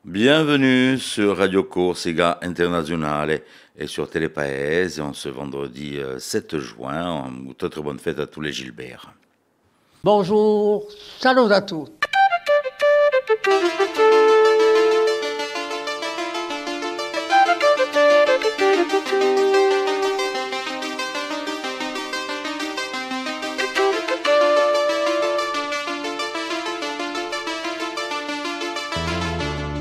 Bienvenue sur Radio Corsica Internazionale et sur Telepaese en ce vendredi 7 juin. Toute bonne fête à tous les Gilbert. Bonjour, salut à tous.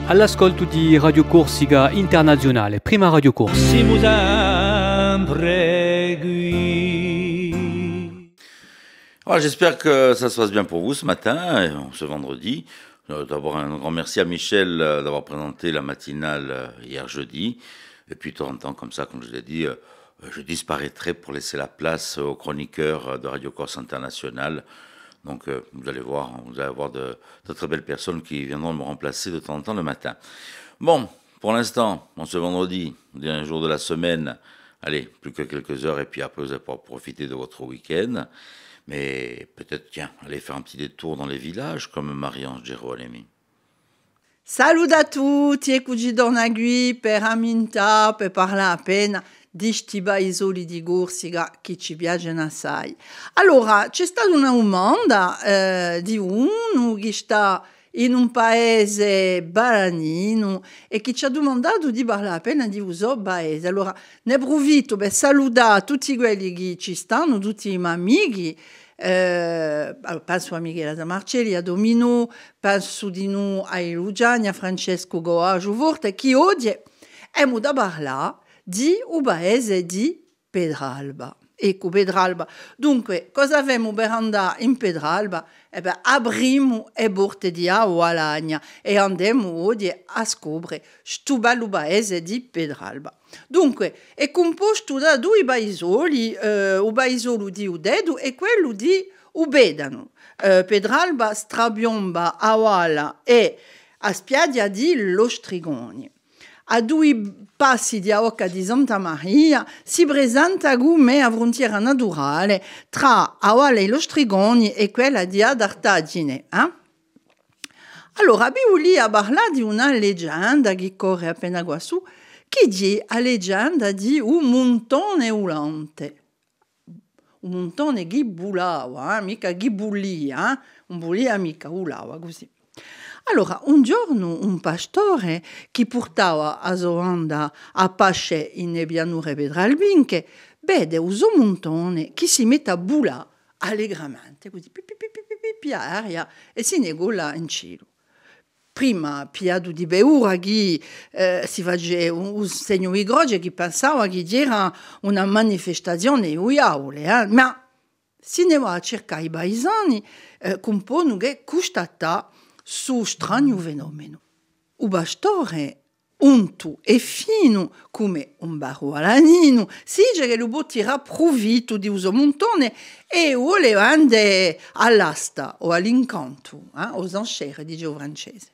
All'ascolto di Radio Corsica Internazionale, prima Radio Corsica. Siamo sempre qui. Alors, j'espère que ça se passe bien pour vous ce matin, ce vendredi. D'abord, un grand merci à Michel d'avoir présenté la matinale hier jeudi. Et puis, de temps en temps, comme ça, comme je l'ai dit, je disparaîtrai pour laisser la place aux chroniqueurs de Radio Corse Internationale. Donc, vous allez voir de très belles personnes qui viendront me remplacer de temps en temps le matin. Bon, pour l'instant, ce vendredi, dernier jour de la semaine, allez, plus que quelques heures, et puis après, vous allez pouvoir profiter de votre week-end. Mais peut-être, tiens, allez faire un petit détour dans les villages, comme Marie-Ange Gerolemi. Salut a tutti, eccoci Donagui per Aminta, per parlare appena di sti paesoli di Corsica che ci piacciono assai. Allora, c'è stata una domanda di uno che sta in un paese baranino e che ci ha domandato di parlare appena di questo paese. Allora, ne approfitto per salutare tutti quelli che ci stanno, tutti i miei amici. Penso a Michela Marcelli, a Domino, penso di noi a Lugiani, a Francesco Goa, Giuvorte, che oggi abbiamo da parlare di un paese di Pedralba. Ecco, Pedralba. Dunque, cosa abbiamo per andare in Pedralba? Apriamo le porte di Agualagna e andiamo oggi a scoprire questo bello paese di Pedralba. Dunque, è composto da due paesoli, il paesolo di Udedu e quello di Ubedano. Pedralba, Strabiomba, Awala e a spiaggia di Lostrigoni. A due passi di Aoca di Santa Maria si presenta come a frontiera naturale tra Awala e Lostrigoni e quella di Adartagine. Allora, abbiamo lì a parlare di una leggenda che corre appena qua su, che dice la leggenda di un montone ulante. Un montone che bullava, mica che bullia, un bullia mica ulava così. Allora, un giorno un pastore che portava a sua a pasce in pianure pedralbinche vede un montone che si mette a bullare allegramente, così, aria, e si negola in cielo. Prima, piato di beura, che si faceva un segno di croce che pensava che c'era una manifestazione di aule, ma si ne va a cercare i paesani compongono che constatare su strano fenomeno. Il pastore, unto e fino come un barualanino, si dice che lo può tirare profitto di questo montone e vuole andare all'asta o all'incanto, o zancere, dice il francese.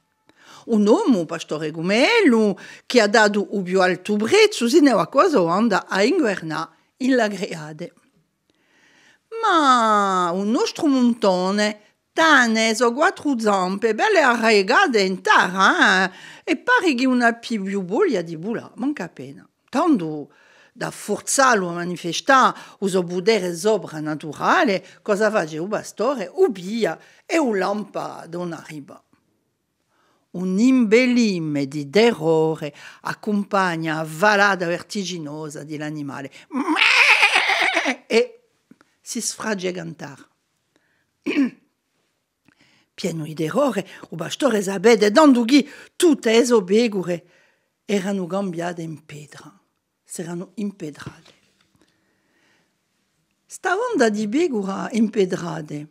Un uomo, un pastore come lui, che ha dato il più alto prezzo, se ne va quasi andare a invernare in la Greade. Ma un nostro montone tane so quattro zampe, belle arraigate in terra, e pare che una più voglia di bulla, manca appena. Tanto da forzarlo a manifestare il suo potere soprannaturale, cosa fa il pastore? Ubbia e un lampa non arriva. Un imbellime di terrore accompagna la valada vertiginosa dell'animale e si sfragge a cantare. Pieno di terrore, il pastore sapeva tanto che tutte le pecore erano cambiate in pietra, si erano impedrate. Sta onda di pecore impedrate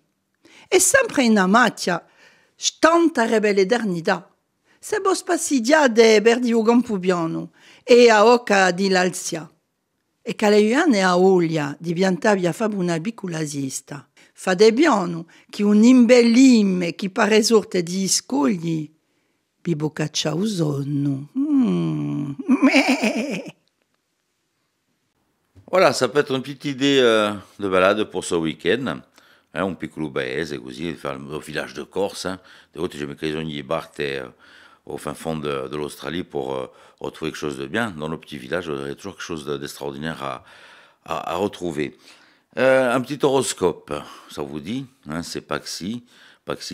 è sempre in macchia, stanta rebelle eternità. Se vos passidiate per il campo piano e a oca di l'alzia. E Caleiane a olia di piantavia fa una piccola siesta. Fate piano che un imbellime che pare sorte di scogli vi bocaccia un sonno. Voilà, ça peut être une petite idée de balade pour ce week-end. Un piccolo paese così, fare il village de Corse. Di volte ci mi credo ogni parte au fin fond de l'Australie pour retrouver quelque chose de bien. Dans nos petits villages, il y a toujours quelque chose d'extraordinaire à retrouver. Un petit horoscope, ça vous dit, hein, c'est Paxi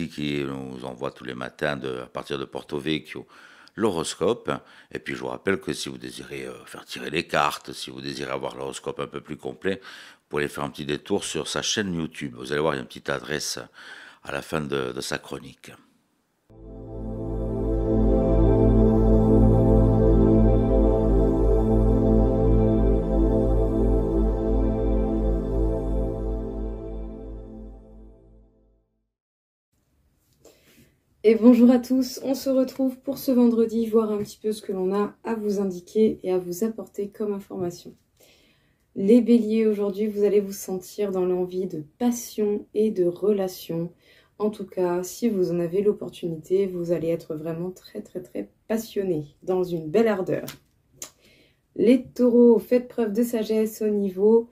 qui nous envoie tous les matins à partir de Porto Vecchio l'horoscope. Et puis je vous rappelle que si vous désirez faire tirer les cartes, si vous désirez avoir l'horoscope un peu plus complet, vous pouvez aller faire un petit détour sur sa chaîne YouTube. Vous allez voir, il y a une petite adresse à la fin de sa chronique. Et bonjour à tous, on se retrouve pour ce vendredi, voir un petit peu ce que l'on a à vous indiquer et à vous apporter comme information. Les béliers, aujourd'hui, vous allez vous sentir dans l'envie de passion et de relation. En tout cas, si vous en avez l'opportunité, vous allez être vraiment très passionné, dans une belle ardeur. Les taureaux, faites preuve de sagesse au niveau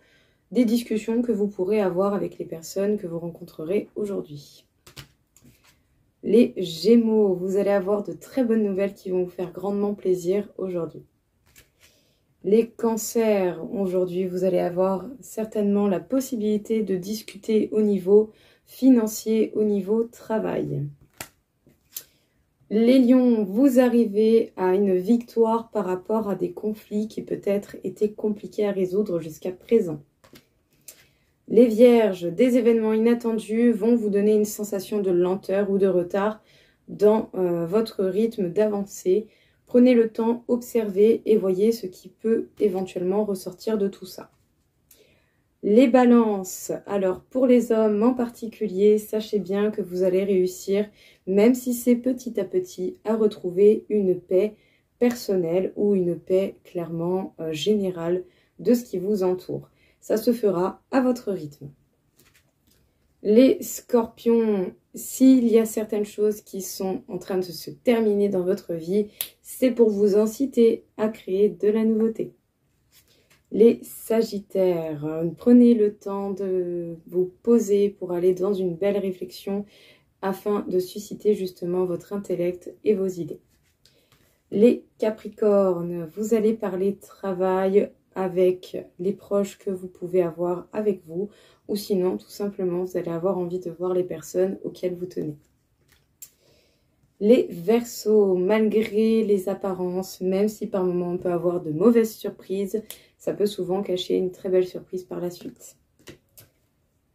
des discussions que vous pourrez avoir avec les personnes que vous rencontrerez aujourd'hui. Les Gémeaux, vous allez avoir de très bonnes nouvelles qui vont vous faire grandement plaisir aujourd'hui. Les Cancers, aujourd'hui, vous allez avoir certainement la possibilité de discuter au niveau financier, au niveau travail. Les Lions, vous arrivez à une victoire par rapport à des conflits qui peut-être étaient compliqués à résoudre jusqu'à présent. Les Vierges, des événements inattendus vont vous donner une sensation de lenteur ou de retard dans votre rythme d'avancée. Prenez le temps, observez et voyez ce qui peut éventuellement ressortir de tout ça. Les Balances, alors pour les hommes en particulier, sachez bien que vous allez réussir, même si c'est petit à petit, à retrouver une paix personnelle ou une paix clairement générale de ce qui vous entoure. Ça se fera à votre rythme. Les Scorpions, s'il y a certaines choses qui sont en train de se terminer dans votre vie, c'est pour vous inciter à créer de la nouveauté. Les Sagittaires, prenez le temps de vous poser pour aller dans une belle réflexion afin de susciter justement votre intellect et vos idées. Les Capricornes, vous allez parler travail avec les proches que vous pouvez avoir avec vous, ou sinon, tout simplement, vous allez avoir envie de voir les personnes auxquelles vous tenez. Les Verseaux, malgré les apparences, même si par moments on peut avoir de mauvaises surprises, ça peut souvent cacher une très belle surprise par la suite.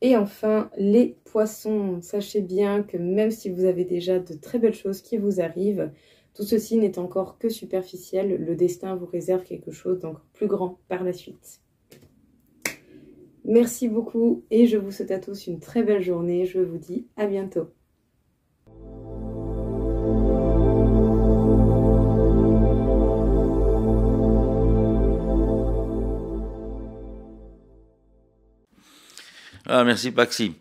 Et enfin, les Poissons, sachez bien que même si vous avez déjà de très belles choses qui vous arrivent, tout ceci n'est encore que superficiel, le destin vous réserve quelque chose d'encore plus grand par la suite. Merci beaucoup et je vous souhaite à tous une très belle journée, je vous dis à bientôt. Merci Paxi.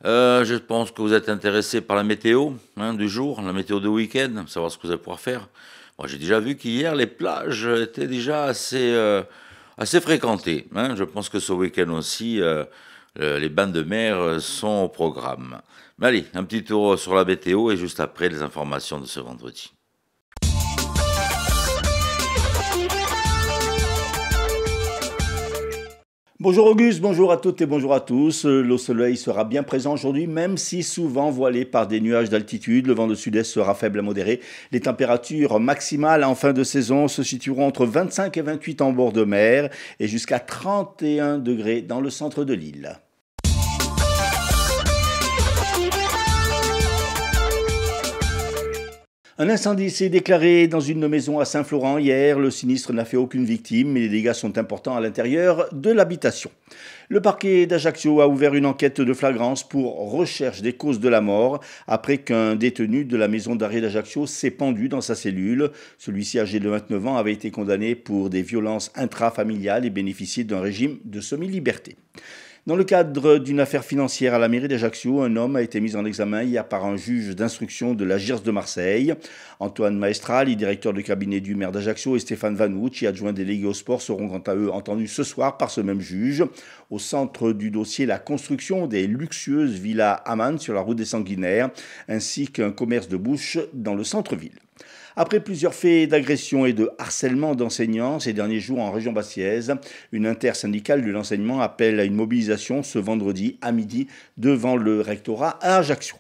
Je pense que vous êtes intéressé par la météo du jour, la météo de week-end, savoir ce que vous allez pouvoir faire. Moi, j'ai déjà vu qu'hier, les plages étaient déjà assez fréquentées. Je pense que ce week-end aussi, les bains de mer sont au programme. Mais allez, un petit tour sur la météo et juste après les informations de ce vendredi. Bonjour Auguste, bonjour à toutes et bonjour à tous. Le soleil sera bien présent aujourd'hui, même si souvent voilé par des nuages d'altitude. Le vent de sud-est sera faible à modéré. Les températures maximales en fin de saison se situeront entre 25 et 28 en bord de mer et jusqu'à 31 degrés dans le centre de l'île. Un incendie s'est déclaré dans une maison à Saint-Florent hier. Le sinistre n'a fait aucune victime, mais les dégâts sont importants à l'intérieur de l'habitation. Le parquet d'Ajaccio a ouvert une enquête de flagrance pour recherche des causes de la mort après qu'un détenu de la maison d'arrêt d'Ajaccio s'est pendu dans sa cellule. Celui-ci, âgé de 29 ans, avait été condamné pour des violences intrafamiliales et bénéficié d'un régime de semi-liberté. Dans le cadre d'une affaire financière à la mairie d'Ajaccio, un homme a été mis en examen hier par un juge d'instruction de la GIRS de Marseille. Antoine Maestrali, directeur de cabinet du maire d'Ajaccio, et Stéphane Vanoucci, adjoint délégué au sport, seront quant à eux entendus ce soir par ce même juge. Au centre du dossier, la construction des luxueuses villas Aman sur la route des Sanguinaires, ainsi qu'un commerce de bouche dans le centre-ville. Après plusieurs faits d'agression et de harcèlement d'enseignants ces derniers jours en région bastiaise, une intersyndicale de l'enseignement appelle à une mobilisation ce vendredi à midi devant le rectorat à Ajaccio.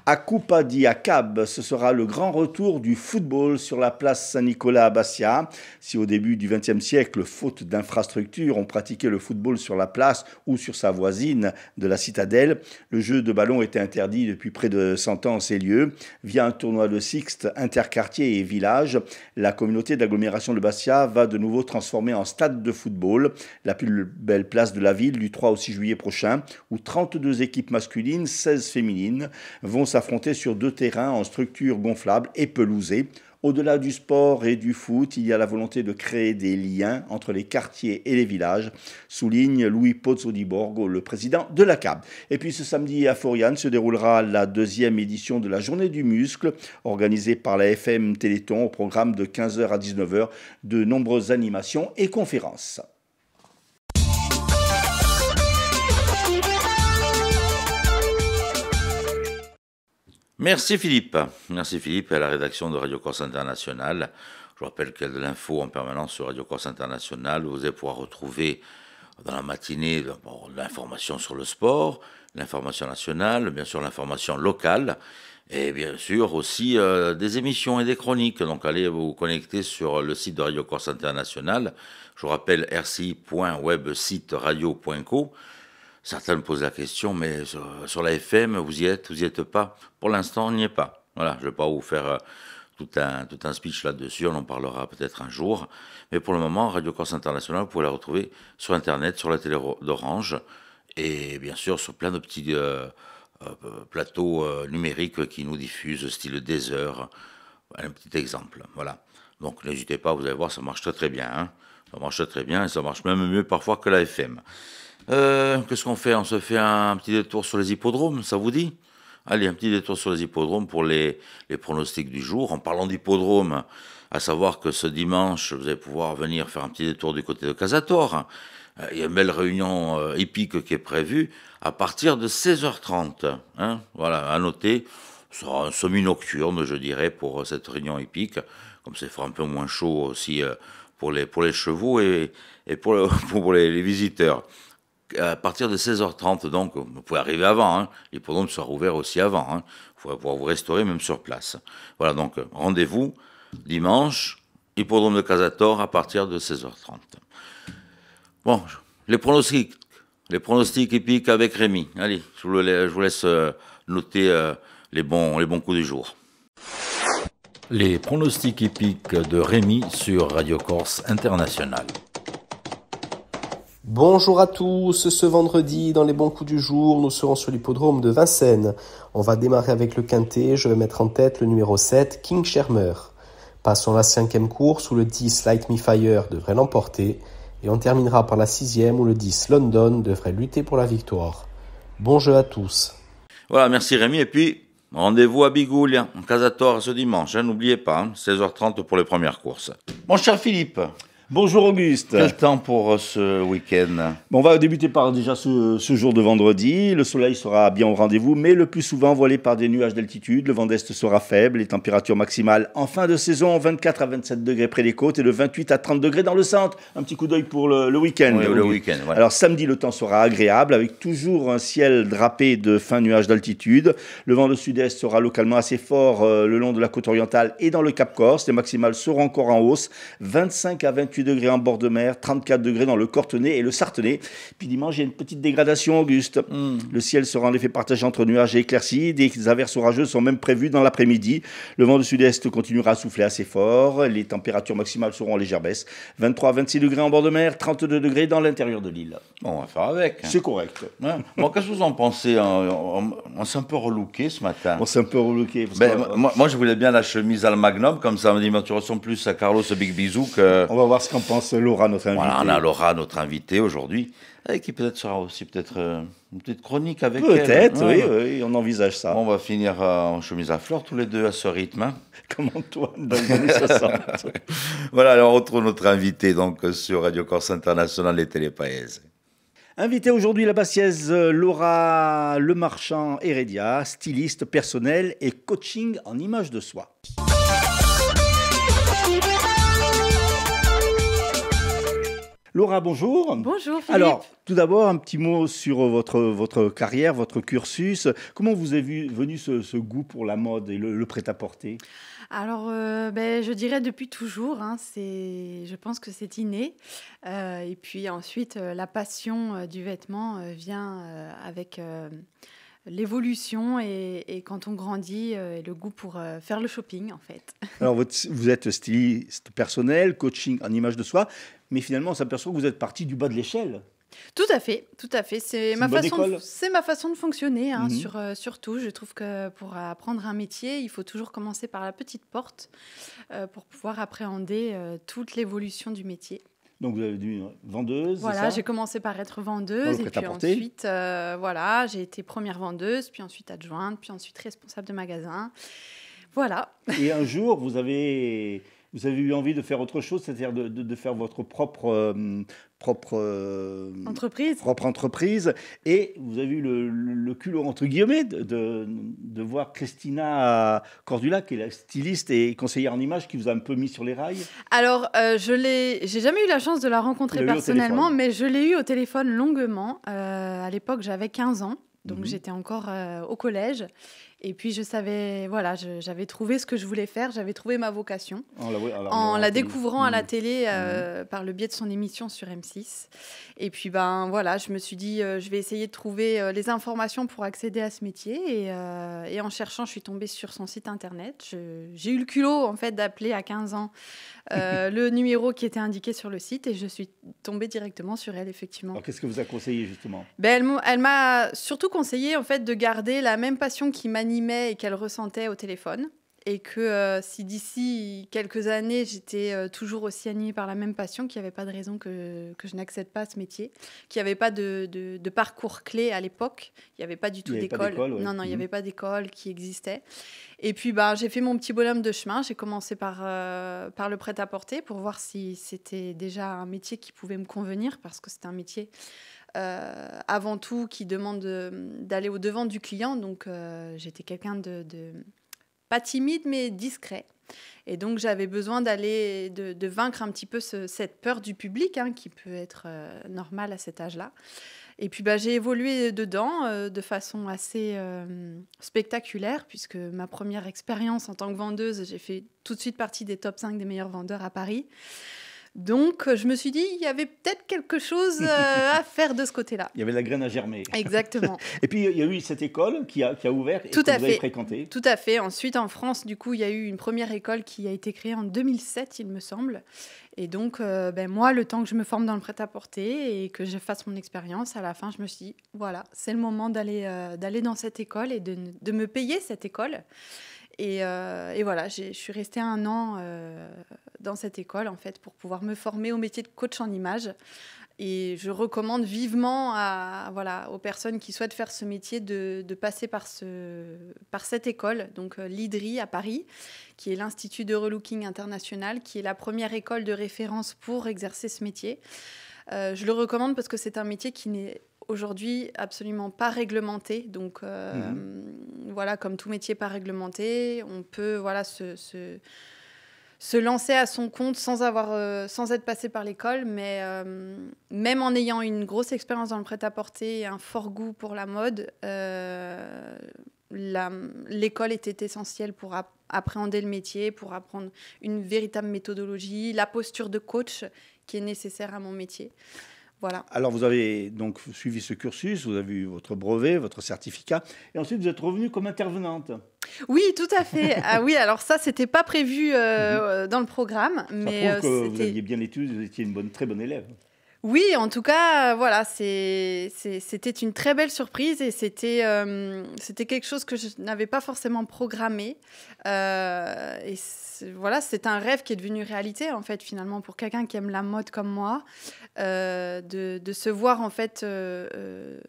À Coupa di Acab, ce sera le grand retour du football sur la place Saint-Nicolas à Bastia. Si au début du XXe siècle, faute d'infrastructures, on pratiquait le football sur la place ou sur sa voisine de la citadelle, le jeu de ballon était interdit depuis près de 100 ans en ces lieux. Via un tournoi de Sixte interquartier et village, la communauté d'agglomération de Bastia va de nouveau transformer en stade de football la plus belle place de la ville du 3 au 6 juillet prochain, où 32 équipes masculines, 16 féminines vont s'affronter sur 2 terrains en structure gonflable et pelousée. Au-delà du sport et du foot, il y a la volonté de créer des liens entre les quartiers et les villages, souligne Louis Pozzo di Borgo, le président de la CAB. Et puis ce samedi à Floriane se déroulera la 2e édition de la Journée du Muscle, organisée par la FM Téléthon au programme de 15h à 19h, de nombreuses animations et conférences. Merci Philippe à la rédaction de Radio Corse International. Je rappelle qu'il y a de l'info en permanence sur Radio Corse International. Vous allez pouvoir retrouver dans la matinée l'information sur le sport, l'information nationale, bien sûr l'information locale et bien sûr aussi des émissions et des chroniques. Donc allez vous connecter sur le site de Radio Corse International. Je vous rappelle rci.websiteradio.co. Certains me posent la question, mais sur la FM, vous y êtes pas? Pour l'instant, on n'y est pas. Voilà, je ne vais pas vous faire tout un speech là-dessus, on en parlera peut-être un jour. Mais pour le moment, Radio Corse International, vous pouvez la retrouver sur Internet, sur la télé d'Orange, et bien sûr sur plein de petits plateaux numériques qui nous diffusent, style des heures. Un petit exemple, voilà. Donc n'hésitez pas, vous allez voir, ça marche très très bien. Hein. Ça marche très très bien, et ça marche même mieux parfois que la FM. Qu'est-ce qu'on fait? On se fait un petit détour sur les hippodromes, ça vous dit? Allez, un petit détour sur les hippodromes pour les pronostics du jour. En parlant d'hippodrome, à savoir que ce dimanche, vous allez pouvoir venir faire un petit détour du côté de Casator. Il y a une belle réunion hippique qui est prévue à partir de 16h30. Hein, voilà, à noter, ce sera un semi-nocturne, je dirais, pour cette réunion hippique. Comme ça fera un peu moins chaud aussi pour les chevaux et pour les visiteurs. À partir de 16h30, donc, vous pouvez arriver avant, hein. L'hippodrome sera ouvert aussi avant, hein. Vous pourrez pouvoir vous restaurer même sur place. Voilà, donc, rendez-vous dimanche, hippodrome de Casator à partir de 16h30. Bon, les pronostics hippiques avec Rémi. Allez, je vous laisse noter les bons coups du jour. Les pronostics hippiques de Rémi sur Radio Corse International. Bonjour à tous, ce vendredi dans les bons coups du jour, nous serons sur l'hippodrome de Vincennes. On va démarrer avec le quintet, je vais mettre en tête le numéro 7, King Shermer. Passons à la 5e course où le 10, Light Me Fire devrait l'emporter. Et on terminera par la 6e où le 10, London devrait lutter pour la victoire. Bon jeu à tous. Voilà, merci Rémi, et puis rendez-vous à Bigoulia, en Casator ce dimanche, hein, n'oubliez pas, hein, 16h30 pour les premières courses. Mon cher Philippe. Bonjour Auguste. Quel temps pour ce week-end? On va débuter par déjà ce jour de vendredi. Le soleil sera bien au rendez-vous, mais le plus souvent voilé par des nuages d'altitude. Le vent d'est sera faible. Les températures maximales en fin de saison, 24 à 27 degrés près des côtes et de 28 à 30 degrés dans le centre. Un petit coup d'œil pour le week-end. Oui, le week-end. Voilà. Alors samedi, le temps sera agréable avec toujours un ciel drapé de fins nuages d'altitude. Le vent de sud-est sera localement assez fort le long de la côte orientale et dans le Cap Corse. Les maximales seront encore en hausse, 25 à 28 degrés en bord de mer, 34 degrés dans le Cortenay et le Sartenay. Puis dimanche, il y a une petite dégradation, Auguste. Le ciel sera en effet partagé entre nuages et éclaircies. Des averses orageuses sont même prévues dans l'après-midi. Le vent du sud-est continuera à souffler assez fort. Les températures maximales seront en légère baisse. 23 à 26 degrés en bord de mer, 32 degrés dans l'intérieur de l'île. Bon, on va faire avec. C'est correct. Ouais. Bon, qu'est-ce que vous en pensez? On s'est un peu relooké ce matin. On s'est un peu relooké. Moi, je voulais bien la chemise al Magnum, comme ça, on me dit, tu ressembles plus à Carlos Big Bisou que... On va voir ce qu'en pense Laura, notre invitée. Voilà, on a Laura, notre invitée aujourd'hui, qui peut-être sera aussi une petite chronique avec elle. Peut-être, oui, on envisage ça. On va finir en chemise à fleurs tous les deux à ce rythme. Hein. Comme Antoine dans les années 60. Voilà, alors on retrouve notre invitée donc, sur Radio Corse International et Télépaïse. Invité aujourd'hui la Bastiaise Laura Lemarchand Heredia, styliste personnel et coaching en image de soi. Laura, bonjour. Bonjour Philippe. Alors, tout d'abord, un petit mot sur votre carrière, votre cursus. Comment vous est venu ce goût pour la mode et le prêt-à-porter? Alors, je dirais depuis toujours, hein, je pense que c'est inné. Et puis ensuite, la passion du vêtement vient avec l'évolution et quand on grandit, et le goût pour faire le shopping, en fait. Alors, vous êtes styliste personnel, coaching en image de soi, mais finalement, on s'aperçoit que vous êtes parti du bas de l'échelle. Tout à fait, tout à fait. C'est ma façon de fonctionner, hein, surtout. Je trouve que pour apprendre un métier, il faut toujours commencer par la petite porte pour pouvoir appréhender toute l'évolution du métier. Donc, vous avez dit vendeuse, voilà, c'est ça? J'ai commencé par être vendeuse, et puis ensuite, j'ai été première vendeuse, puis ensuite adjointe, puis ensuite responsable de magasin. Voilà. Et un jour, vous avez eu envie de faire autre chose, c'est-à-dire de faire votre propre entreprise. Et vous avez eu le culot, entre guillemets, de voir Christina Cordula, qui est la styliste et conseillère en image, qui vous a un peu mis sur les rails. Alors, j'ai jamais eu la chance de la rencontrer personnellement, mais je l'ai eu au téléphone longuement. À l'époque, j'avais 15 ans. Donc, j'étais encore au collège. Et puis, je savais, j'avais trouvé ce que je voulais faire. J'avais trouvé ma vocation en la découvrant à la télé par le biais de son émission sur M6. Et puis, je me suis dit, je vais essayer de trouver les informations pour accéder à ce métier. Et en cherchant, je suis tombée sur son site internet. J'ai eu le culot, en fait, d'appeler à 15 ans le numéro qui était indiqué sur le site. Et je suis tombée directement sur elle, effectivement. Alors, qu'est-ce que vous a conseillé, justement? Elle m'a surtout conseillé, en fait, de garder la même passion qui m'animait et qu'elle ressentait au téléphone. Et que si d'ici quelques années, j'étais toujours aussi animée par la même passion, qu'il n'y avait pas de raison que je n'accède pas à ce métier, qu'il n'y avait pas de parcours clé à l'époque. Il n'y avait pas du tout d'école. Non, il n'y avait pas d'école qui existait. Et puis, j'ai fait mon petit bonhomme de chemin. J'ai commencé par le prêt-à-porter pour voir si c'était déjà un métier qui pouvait me convenir, parce que c'est un métier avant tout qui demande d'aller au-devant du client. Donc, j'étais quelqu'un de pas timide, mais discret. Et donc, j'avais besoin de vaincre un petit peu cette peur du public, hein, qui peut être normale à cet âge-là. Et puis, j'ai évolué dedans de façon assez spectaculaire, puisque ma première expérience en tant que vendeuse, j'ai fait tout de suite partie des top 5 des meilleurs vendeurs à Paris. Donc, je me suis dit, il y avait peut-être quelque chose à faire de ce côté-là. Il y avait la graine à germer. Exactement. Et puis, il y a eu cette école qui a ouvert et que vous avez fréquentée. Tout à fait. Ensuite, en France, du coup, il y a eu une première école qui a été créée en 2007, il me semble. Et donc, moi, le temps que je me forme dans le prêt-à-porter et que je fasse mon expérience, à la fin, je me suis dit, voilà, c'est le moment d'aller dans cette école et de me payer cette école. Et voilà, je suis restée 1 an dans cette école, en fait, pour pouvoir me former au métier de coach en image. Et je recommande vivement aux personnes qui souhaitent faire ce métier de passer par cette école, donc l'IDRI à Paris, qui est l'Institut de Relooking International, qui est la première école de référence pour exercer ce métier. Je le recommande parce que c'est un métier qui n'est aujourd'hui absolument pas réglementé. Donc, comme tout métier pas réglementé, on peut se lancer à son compte sans être passé par l'école, mais même en ayant une grosse expérience dans le prêt-à-porter et un fort goût pour la mode, l'école était essentielle pour appréhender le métier, pour apprendre une véritable méthodologie, la posture de coach qui est nécessaire à mon métier. Voilà. Alors, vous avez donc suivi ce cursus, vous avez eu votre brevet, votre certificat, et ensuite vous êtes revenue comme intervenante. Oui, tout à fait. Ah oui, alors ça, c'était pas prévu dans le programme, mais ça prouve que vous aviez bien étudié, vous étiez une très bonne élève. Oui, en tout cas, c'était une très belle surprise et c'était quelque chose que je n'avais pas forcément programmé. Et c'est un rêve qui est devenu réalité, en fait, finalement, pour quelqu'un qui aime la mode comme moi, de se voir, en fait, que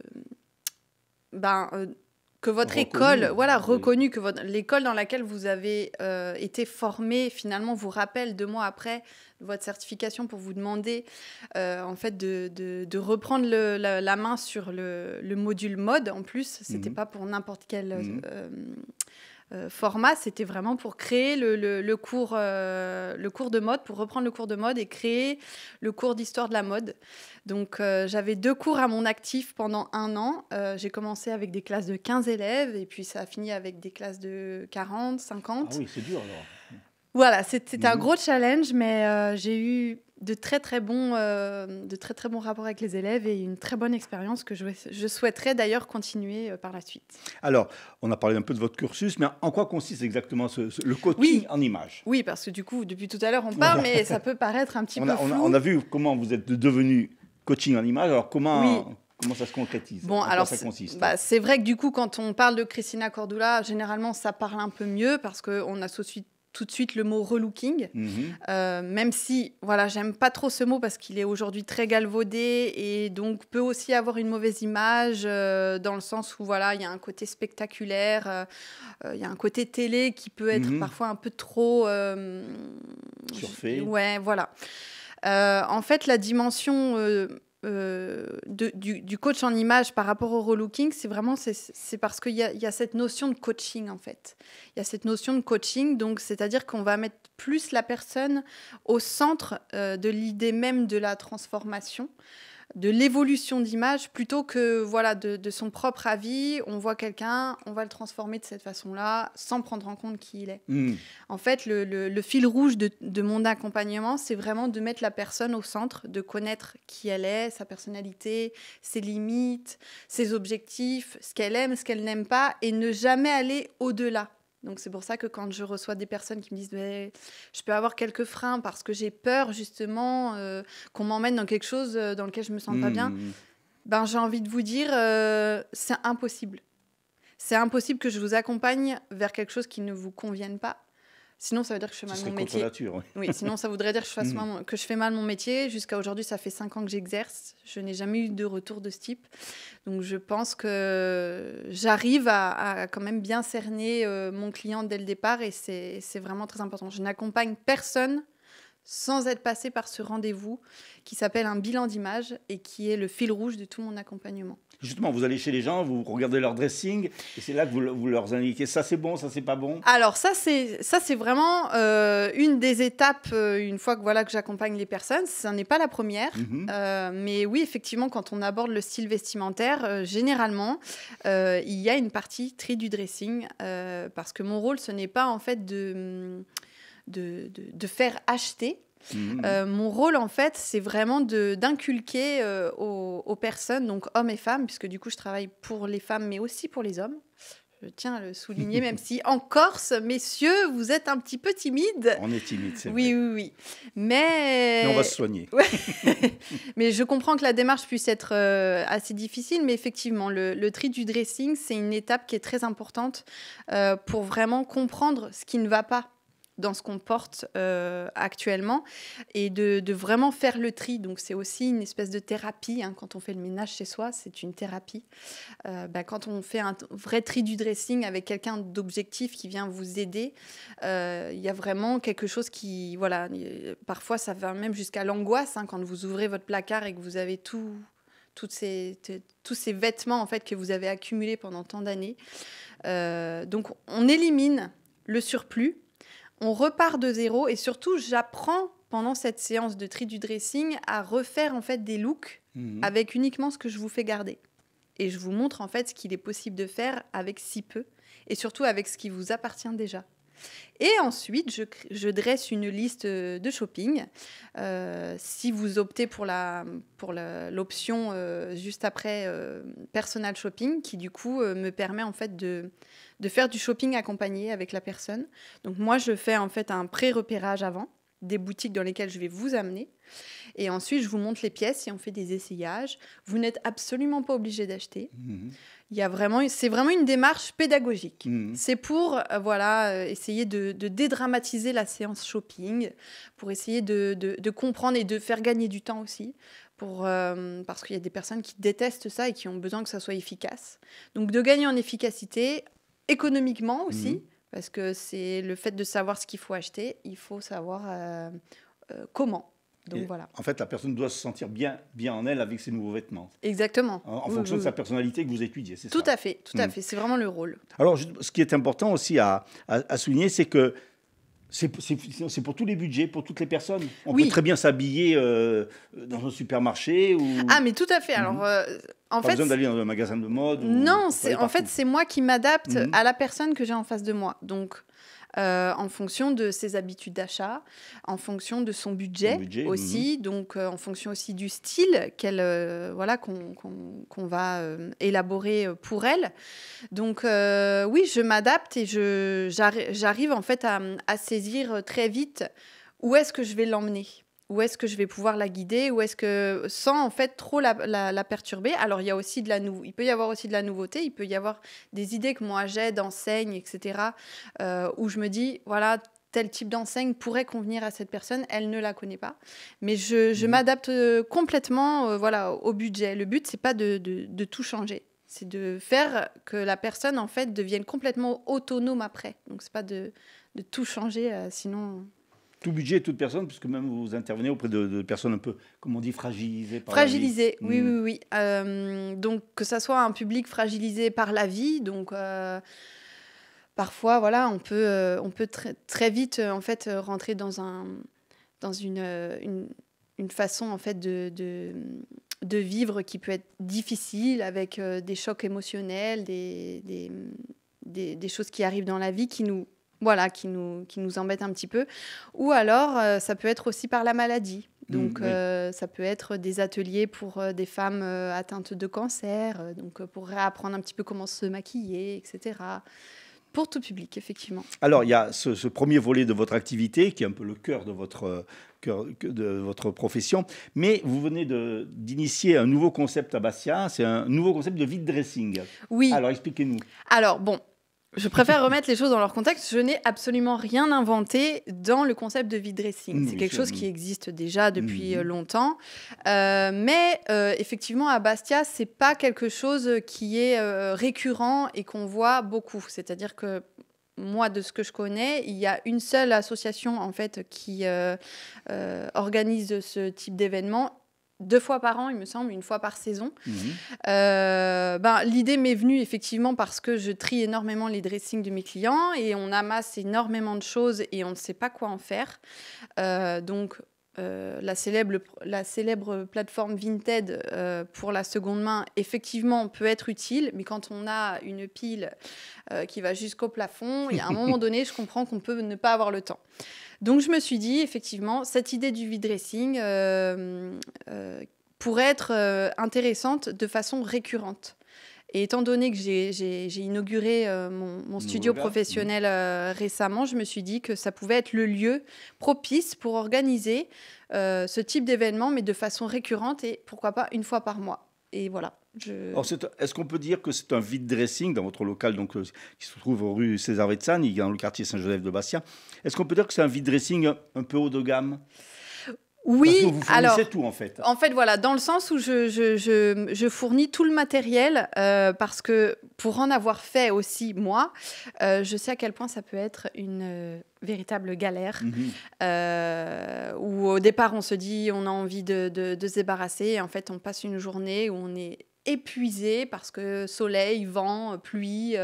votre école, reconnue, que l'école dans laquelle vous avez été formé, finalement, vous rappelle 2 mois après votre certification pour vous demander, en fait, de reprendre la main sur le module mode. En plus, c'était pas pour n'importe quelle format, c'était vraiment pour créer le cours de mode, pour reprendre le cours de mode et créer le cours d'histoire de la mode. Donc, j'avais 2 cours à mon actif pendant 1 an. J'ai commencé avec des classes de 15 élèves et puis ça a fini avec des classes de 40, 50. Ah oui, c'est dur alors. Voilà, c'était un gros challenge, mais j'ai eu de très très bons rapports avec les élèves et une très bonne expérience que je souhaiterais d'ailleurs continuer par la suite. Alors, on a parlé un peu de votre cursus, mais en quoi consiste exactement le coaching en images? Oui, parce que du coup, depuis tout à l'heure, on parle, mais ça peut paraître un petit peu flou. On a vu comment vous êtes devenu coaching en images, alors comment ça se concrétise? Bon, alors, ça consiste? C'est vrai que du coup, quand on parle de Cristina Cordula, généralement, ça parle un peu mieux parce qu'on associe tout de suite le mot relooking, même si, voilà, j'aime pas trop ce mot parce qu'il est aujourd'hui très galvaudé et donc peut aussi avoir une mauvaise image dans le sens où, voilà, il y a un côté spectaculaire, il y a un côté télé qui peut être parfois un peu trop... surfait. Ouais, voilà. En fait, la dimension... du coach en image par rapport au relooking, c'est parce qu'il y a cette notion de coaching en fait. Il y a cette notion de coaching, donc c'est-à-dire qu'on va mettre plus la personne au centre de l'idée même de la transformation, de l'évolution d'image, plutôt que voilà, de son propre avis. On voit quelqu'un, on va le transformer de cette façon-là, sans prendre en compte qui il est. En fait, le fil rouge de mon accompagnement, c'est vraiment de mettre la personne au centre, de connaître qui elle est, sa personnalité, ses limites, ses objectifs, ce qu'elle aime, ce qu'elle n'aime pas, et ne jamais aller au-delà. Donc, c'est pour ça que quand je reçois des personnes qui me disent je peux avoir quelques freins parce que j'ai peur, justement, qu'on m'emmène dans quelque chose dans lequel je ne me sens pas bien, j'ai envie de vous dire, c'est impossible. C'est impossible que je vous accompagne vers quelque chose qui ne vous convienne pas. Sinon, ça veut dire que je fais mal mon métier. Oui, sinon, ça voudrait dire que je fais mal mon métier. Jusqu'à aujourd'hui, ça fait 5 ans que j'exerce. Je n'ai jamais eu de retour de ce type. Donc, je pense que j'arrive à quand même bien cerner mon client dès le départ et c'est vraiment très important. Je n'accompagne personne sans être passé par ce rendez-vous qui s'appelle un bilan d'image et qui est le fil rouge de tout mon accompagnement. Justement, vous allez chez les gens, vous regardez leur dressing et c'est là que vous leur indiquez ça c'est bon, ça c'est pas bon. Alors ça c'est vraiment une des étapes une fois que j'accompagne les personnes. Ce n'est pas la première, mais oui effectivement quand on aborde le style vestimentaire, généralement il y a une partie tri du dressing parce que mon rôle ce n'est pas en fait de faire acheter. Mon rôle, en fait, c'est vraiment d'inculquer aux personnes, donc hommes et femmes, puisque du coup, je travaille pour les femmes, mais aussi pour les hommes. Je tiens à le souligner, même si en Corse, messieurs, vous êtes un petit peu timides. On est timide, c'est vrai. Oui. Mais on va se soigner. Mais je comprends que la démarche puisse être assez difficile, mais effectivement, le tri du dressing, c'est une étape qui est très importante pour vraiment comprendre ce qui ne va pas dans ce qu'on porte actuellement et de vraiment faire le tri. Donc, c'est aussi une espèce de thérapie. Quand on fait le ménage chez soi, c'est une thérapie. Quand on fait un vrai tri du dressing avec quelqu'un d'objectif qui vient vous aider, il y a vraiment quelque chose qui... Voilà, parfois, ça va même jusqu'à l'angoisse quand vous ouvrez votre placard et que vous avez tous ces vêtements en fait, que vous avez accumulés pendant tant d'années. Donc, on élimine le surplus. On repart de zéro et surtout, j'apprends pendant cette séance de tri du dressing à refaire en fait des looks avec uniquement ce que je vous fais garder. Et je vous montre en fait ce qu'il est possible de faire avec si peu et surtout avec ce qui vous appartient déjà. Et ensuite, je dresse une liste de shopping. Si vous optez pour l'option juste après personal shopping, qui du coup me permet en fait de faire du shopping accompagné avec la personne. Donc moi, je fais en fait un pré-repérage avant des boutiques dans lesquelles je vais vous amener. Et ensuite, je vous montre les pièces et on fait des essayages. Vous n'êtes absolument pas obligé d'acheter. C'est vraiment une démarche pédagogique. C'est pour essayer de dédramatiser la séance shopping, pour essayer de comprendre et de faire gagner du temps aussi, parce qu'il y a des personnes qui détestent ça et qui ont besoin que ça soit efficace. Donc de gagner en efficacité, économiquement aussi, parce que c'est le fait de savoir ce qu'il faut acheter, il faut savoir comment. Donc voilà. En fait, la personne doit se sentir bien en elle avec ses nouveaux vêtements. Exactement. En fonction de sa personnalité que vous étudiez, c'est ça? Tout à fait. C'est vraiment le rôle. Alors, ce qui est important aussi à souligner, c'est que c'est pour tous les budgets, pour toutes les personnes. On peut très bien s'habiller dans un supermarché ou... Ah, mais tout à fait. Alors, en fait, pas besoin d'aller dans un magasin de mode. Non, c'est moi qui m'adapte à la personne que j'ai en face de moi. Donc, en fonction de ses habitudes d'achat, en fonction de son budget aussi, donc en fonction aussi du style qu'on va élaborer pour elle. Donc oui, je m'adapte et j'arrive en fait à saisir très vite où est-ce que je vais l'emmener. Où est-ce que je vais pouvoir la guider, sans en fait trop la perturber. Alors il peut y avoir aussi de la nouveauté, il peut y avoir des idées que moi j'ai d'enseigne, etc. Où je me dis voilà, tel type d'enseigne pourrait convenir à cette personne, elle ne la connaît pas, mais je m'adapte complètement au budget. Le but c'est pas de tout changer, c'est de faire que la personne en fait devienne complètement autonome après. Donc c'est pas de tout changer, sinon. Tout budget, toute personne, puisque même vous intervenez auprès de personnes un peu, comme on dit, fragilisées par fragilisées, la vie. Oui. Donc, que ça soit un public fragilisé par la vie, donc parfois, voilà, on peut très vite en fait rentrer dans une façon en fait de vivre qui peut être difficile, avec des chocs émotionnels, des choses qui arrivent dans la vie qui nous embête un petit peu. Ou alors, ça peut être aussi par la maladie. Donc, ça peut être des ateliers pour des femmes atteintes de cancer, donc pour réapprendre un petit peu comment se maquiller, etc. Pour tout public, effectivement. Alors, il y a ce premier volet de votre activité, qui est un peu le cœur de votre profession. Mais vous venez d'initier un nouveau concept à Bastia. C'est un nouveau concept de vide dressing. Oui. Alors, expliquez-nous. Alors, bon... Je préfère remettre les choses dans leur contexte. Je n'ai absolument rien inventé dans le concept de vide dressing. C'est quelque chose qui existe déjà depuis longtemps. Mais effectivement, à Bastia, ce n'est pas quelque chose qui est récurrent et qu'on voit beaucoup. C'est-à-dire que moi, de ce que je connais, il y a une seule association en fait, qui organise ce type d'événement. 2 fois par an, il me semble, 1 fois par saison. L'idée m'est venue effectivement parce que je trie énormément les dressings de mes clients et on amasse énormément de choses et on ne sait pas quoi en faire. Donc, la célèbre plateforme Vinted pour la seconde main, effectivement, peut être utile, mais quand on a une pile qui va jusqu'au plafond, et à un moment donné, je comprends qu'on peut ne pas avoir le temps. Donc, je me suis dit, effectivement, cette idée du vide dressing pourrait être intéressante de façon récurrente. Et étant donné que j'ai inauguré mon studio professionnel récemment, je me suis dit que ça pouvait être le lieu propice pour organiser ce type d'événement, mais de façon récurrente et pourquoi pas 1 fois par mois. Et voilà. Alors, est-ce qu'on peut dire que c'est un vide dressing dans votre local qui se trouve rue César Vetsani, dans le quartier Saint-Joseph de Bastia? Est-ce qu'on peut dire que c'est un vide dressing un peu haut de gamme? Oui, parce que vous fournissez tout en fait. En fait, voilà, dans le sens où je fournis tout le matériel parce que pour en avoir fait aussi moi, je sais à quel point ça peut être une véritable galère. Où au départ on se dit on a envie de se débarrasser et en fait on passe une journée où on est épuisé parce que soleil, vent, pluie,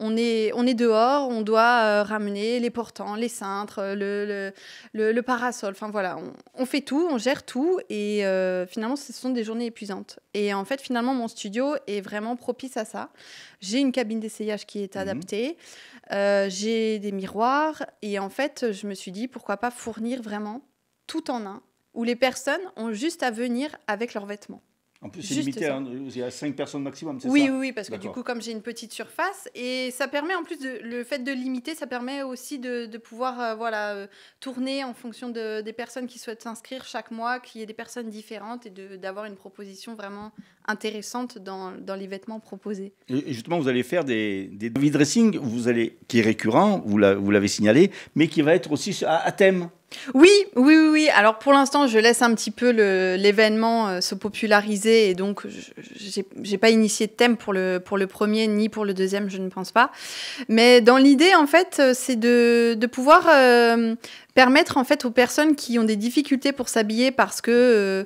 on est dehors, on doit ramener les portants, les cintres, le parasol, enfin voilà, on fait tout, on gère tout et finalement ce sont des journées épuisantes. Et en fait finalement mon studio est vraiment propice à ça. J'ai une cabine d'essayage qui est adaptée, j'ai des miroirs et en fait je me suis dit pourquoi pas fournir vraiment tout en un où les personnes ont juste à venir avec leurs vêtements. En plus, c'est limité, il y a 5 personnes maximum, c'est ça? Oui, parce que du coup, comme j'ai une petite surface, et ça permet, en plus, le fait de limiter, ça permet aussi de pouvoir tourner en fonction des personnes qui souhaitent s'inscrire chaque mois, qu'il y ait des personnes différentes et d'avoir une proposition vraiment intéressante dans les vêtements proposés. Et justement, vous allez faire des vide dressing qui est récurrent, vous l'avez signalé, mais qui va être aussi à thème. Oui. Alors pour l'instant, je laisse un petit peu l'événement se populariser et donc j'ai pas initié de thème pour le premier ni pour le deuxième, je ne pense pas. Mais dans l'idée, en fait, c'est de pouvoir permettre en fait aux personnes qui ont des difficultés pour s'habiller parce que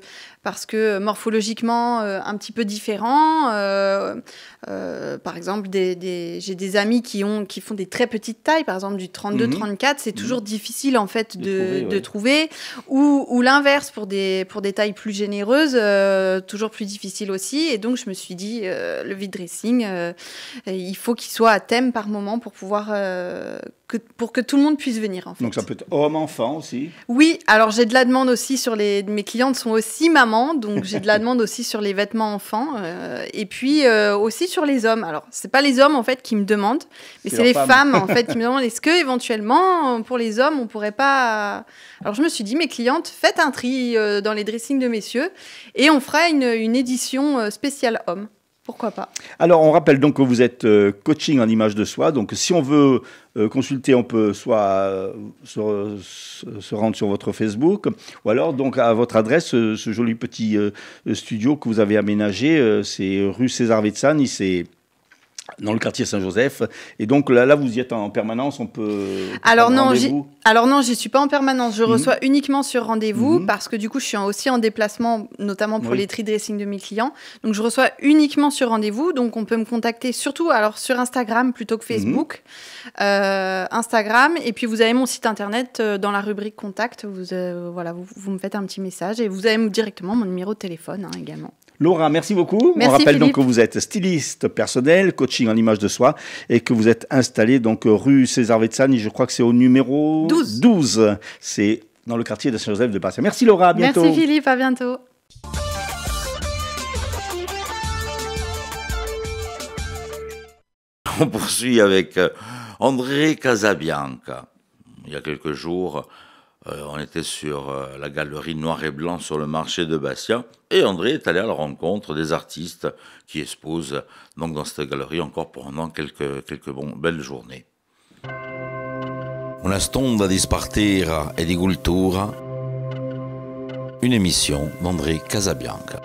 morphologiquement un petit peu différent. Par exemple, j'ai des amis qui font des très petites tailles, par exemple du 32-34, c'est toujours difficile en fait de trouver. Ou l'inverse pour des tailles plus généreuses, toujours plus difficile aussi. Et donc je me suis dit, le vide dressing, il faut qu'il soit à thème par moment pour pouvoir pour que tout le monde puisse venir en fait. Donc ça peut être homme-enfant aussi. Oui, alors j'ai de la demande aussi mes clientes sont aussi mamans, donc j'ai de la demande aussi sur les vêtements enfants et puis aussi sur les hommes. Alors c'est pas les hommes en fait qui me demandent, mais c'est les femmes en fait qui me demandent est-ce que éventuellement pour les hommes on pourrait pas. Alors je me suis dit mes clientes faites un tri dans les dressings de messieurs et on fera une édition spéciale homme. Pourquoi pas? Alors, on rappelle donc que vous êtes coaching en image de soi. Donc, si on veut consulter, on peut soit se rendre sur votre Facebook ou alors donc à votre adresse, ce joli petit studio que vous avez aménagé. C'est rue César Vetsani, c'est dans le quartier Saint-Joseph. Et donc là, vous y êtes en permanence, on peut... Alors non, j'y suis pas en permanence. Je reçois uniquement sur rendez-vous parce que du coup, je suis aussi en déplacement, notamment pour les tri dressing de mes clients. Donc, je reçois uniquement sur rendez-vous. Donc, on peut me contacter surtout alors sur Instagram plutôt que Facebook. Instagram. Et puis, vous avez mon site internet dans la rubrique contact. Vous me faites un petit message et vous avez directement mon numéro de téléphone également. Laura, merci beaucoup. Merci, on rappelle Philippe. donc que vous êtes styliste personnel, coaching en image de soi et que vous êtes installé donc rue César Vetsani, je crois que c'est au numéro 12. C'est dans le quartier de Saint-Joseph de Bastia. Merci Laura, à bientôt. Merci Philippe, à bientôt. On poursuit avec André Casabianca. Il y a quelques jours, on était sur la galerie Noir et Blanc sur le marché de Bastia et André est allé à la rencontre des artistes qui exposent donc dans cette galerie encore pendant quelques belles journées. Una stonda di spartera e di cultura, une émission d'André Casabianca.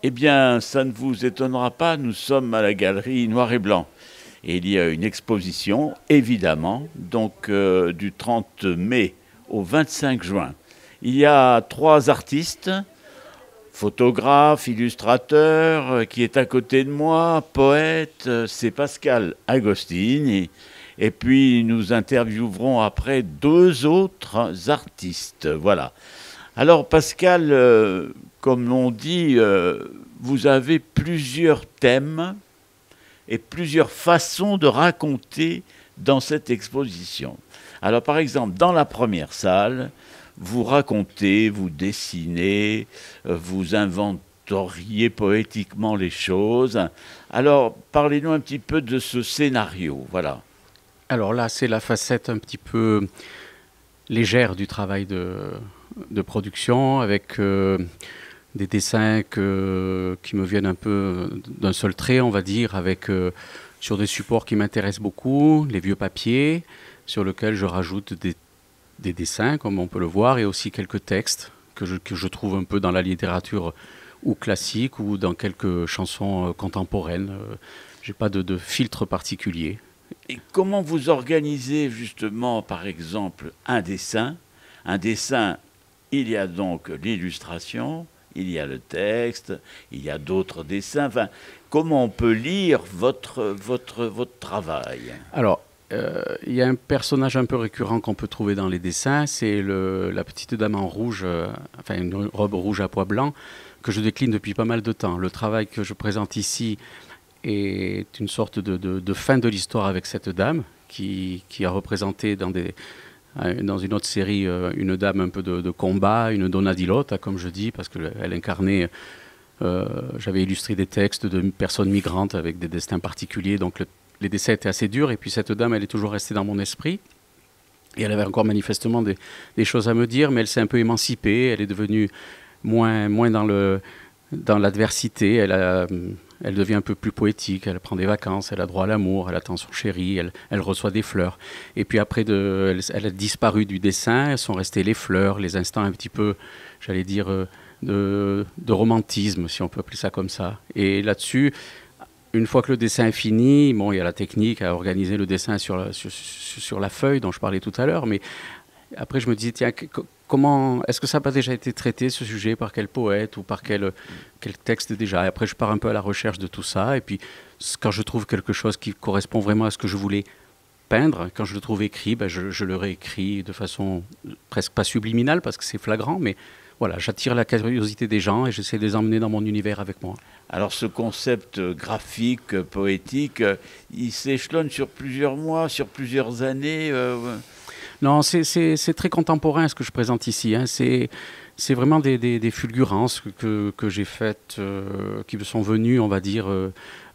Eh bien, ça ne vous étonnera pas, nous sommes à la galerie Noir et Blanc. Et il y a une exposition, évidemment, donc du 30 mai au 25 juin. Il y a 3 artistes, photographes, illustrateurs, qui est à côté de moi, poète, c'est Pascal Agostini. Et puis nous interviewerons après 2 autres artistes. Voilà. Alors Pascal, comme l'on dit, vous avez plusieurs thèmes et plusieurs façons de raconter dans cette exposition. Alors par exemple, dans la première salle, vous racontez, vous dessinez, vous inventoriez poétiquement les choses. Alors parlez-nous un petit peu de ce scénario, voilà. Alors là, c'est la facette un petit peu légère du travail de production, avec des dessins qui me viennent un peu d'un seul trait, on va dire, avec sur des supports qui m'intéressent beaucoup, les vieux papiers, sur lesquels je rajoute des dessins, comme on peut le voir, et aussi quelques textes que je trouve un peu dans la littérature ou classique ou dans quelques chansons contemporaines. Je n'ai pas de filtre particulier. Et comment vous organisez justement, par exemple, un dessin? Un dessin, il y a donc l'illustration, il y a le texte, il y a d'autres dessins. Enfin, comment on peut lire votre travail? Alors, il y a un personnage un peu récurrent qu'on peut trouver dans les dessins, c'est la petite dame en rouge, enfin une robe rouge à pois blanc, que je décline depuis pas mal de temps. Le travail que je présente ici est une sorte de fin de l'histoire avec cette dame qui a représenté dans une autre série une dame un peu de combat, une donna di lotta, comme je dis, parce qu'elle incarnait, j'avais illustré des textes de personnes migrantes avec des destins particuliers, donc les dessins étaient assez durs, et puis cette dame, elle est toujours restée dans mon esprit, et elle avait encore manifestement des choses à me dire, mais elle s'est un peu émancipée, elle est devenue moins dans l'adversité, elle devient un peu plus poétique, elle prend des vacances, elle a droit à l'amour, elle attend son chéri, elle reçoit des fleurs. Et puis après, elle a disparu du dessin, elles sont restées les fleurs, les instants un petit peu, j'allais dire, de romantisme, si on peut appeler ça comme ça. Et là-dessus, une fois que le dessin est fini, bon, il y a la technique à organiser le dessin sur la feuille dont je parlais tout à l'heure, mais après je me disais, tiens, comment, est-ce que ça n'a pas déjà été traité, ce sujet, par quel poète ou par quel texte déjà? Et après je pars un peu à la recherche de tout ça, et puis quand je trouve quelque chose qui correspond vraiment à ce que je voulais peindre, quand je le trouve écrit, ben je le réécris de façon presque pas subliminale, parce que c'est flagrant, mais voilà, j'attire la curiosité des gens et j'essaie de les emmener dans mon univers avec moi. Alors ce concept graphique, poétique, il s'échelonne sur plusieurs mois, sur plusieurs années Non, c'est très contemporain ce que je présente ici. Hein. C'est vraiment des fulgurances que j'ai faites, qui me sont venues, on va dire,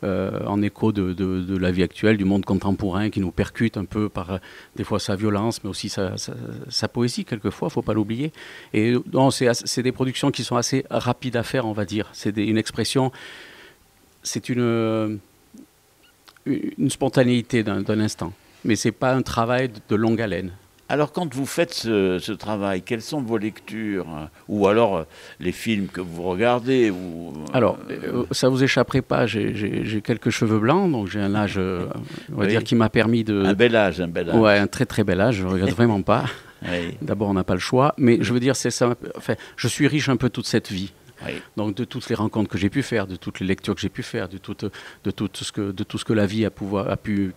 en écho de la vie actuelle, du monde contemporain, qui nous percute un peu par des fois sa violence, mais aussi sa poésie, quelquefois, il ne faut pas l'oublier. Et non, c'est des productions qui sont assez rapides à faire, on va dire. C'est une expression, c'est une spontanéité d'un instant. Mais ce n'est pas un travail de longue haleine. Alors, quand vous faites ce travail, quelles sont vos lectures? Ou alors les films que vous regardez Alors, ça vous échapperait pas, j'ai quelques cheveux blancs, donc j'ai un âge, on va dire, qui m'a permis de... Un bel âge. Ouais, un très très bel âge, je ne regrette vraiment pas. Oui. D'abord, on n'a pas le choix, mais je veux dire, c'est ça. Enfin, je suis riche un peu toute cette vie. Oui. Donc de toutes les rencontres que j'ai pu faire, de toutes les lectures que j'ai pu faire, de tout ce que la vie a pu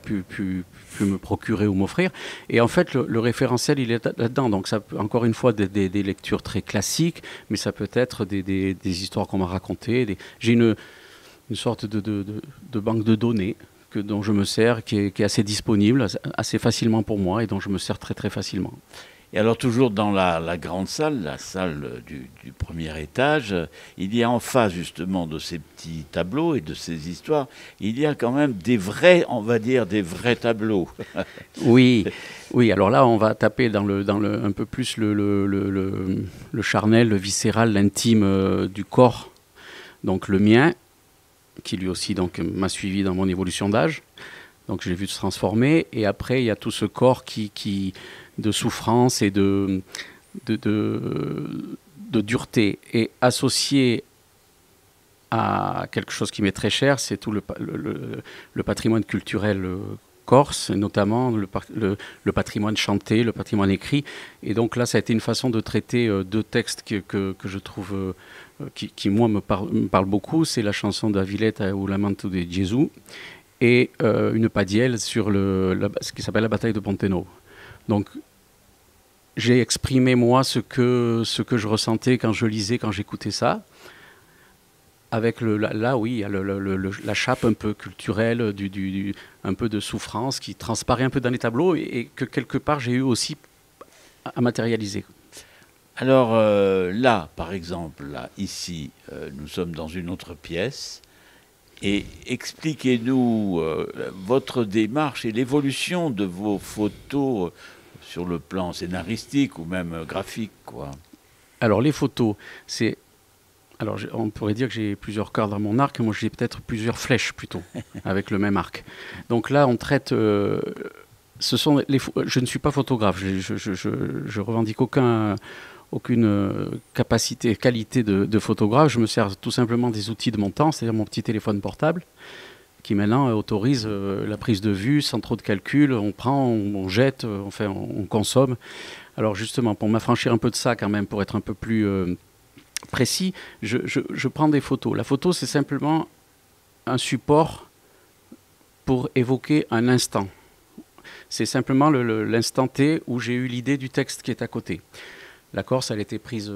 me procurer ou m'offrir. Et en fait, le référentiel, il est là-dedans. Donc ça, encore une fois, des lectures très classiques, mais ça peut être des histoires qu'on m'a racontées. J'ai une sorte de banque de données dont je me sers, qui est assez disponible, assez facilement pour moi, et dont je me sers très très facilement. Et alors toujours dans la grande salle, la salle du premier étage, il y a en face justement de ces petits tableaux et de ces histoires, il y a quand même des vrais, on va dire, des vrais tableaux. Oui, alors là on va taper dans un peu plus le charnel, le viscéral, l'intime du corps. Donc le mien, qui lui aussi donc m'a suivi dans mon évolution d'âge. Donc je l'ai vu se transformer. Et après il y a tout ce corps qui de souffrance et de dureté, et associé à quelque chose qui m'est très cher, c'est tout le patrimoine culturel corse, notamment le patrimoine chanté, le patrimoine écrit. Et donc là, ça a été une façon de traiter deux textes que je trouve, qui moi me parlent beaucoup. C'est la chanson de Aviletta ou Lamento de Gesù, et une padielle sur ce qui s'appelle la bataille de Ponteno. Donc, j'ai exprimé, moi, ce que je ressentais quand je lisais, quand j'écoutais ça. Avec là, oui, il y a la chape un peu culturelle, un peu de souffrance qui transparaît un peu dans les tableaux, et que quelque part, j'ai eu aussi à matérialiser. Alors là, par exemple, là, ici, nous sommes dans une autre pièce. Et expliquez-nous votre démarche et l'évolution de vos photos sur le plan scénaristique ou même graphique, quoi. Alors les photos, on pourrait dire que j'ai plusieurs cordes dans mon arc. Moi, j'ai peut-être plusieurs flèches plutôt, avec le même arc. Donc là, on traite. Je ne suis pas photographe. Je revendique aucune qualité de photographe. Je me sers tout simplement des outils de mon temps, c'est-à-dire mon petit téléphone portable, qui maintenant autorise la prise de vue sans trop de calcul. On prend, on jette, on consomme. Alors justement, pour m'affranchir un peu de ça quand même, pour être un peu plus précis, je prends des photos. La photo, c'est simplement un support pour évoquer un instant. C'est simplement l'instant T où j'ai eu l'idée du texte qui est à côté. La Corse, elle a été prise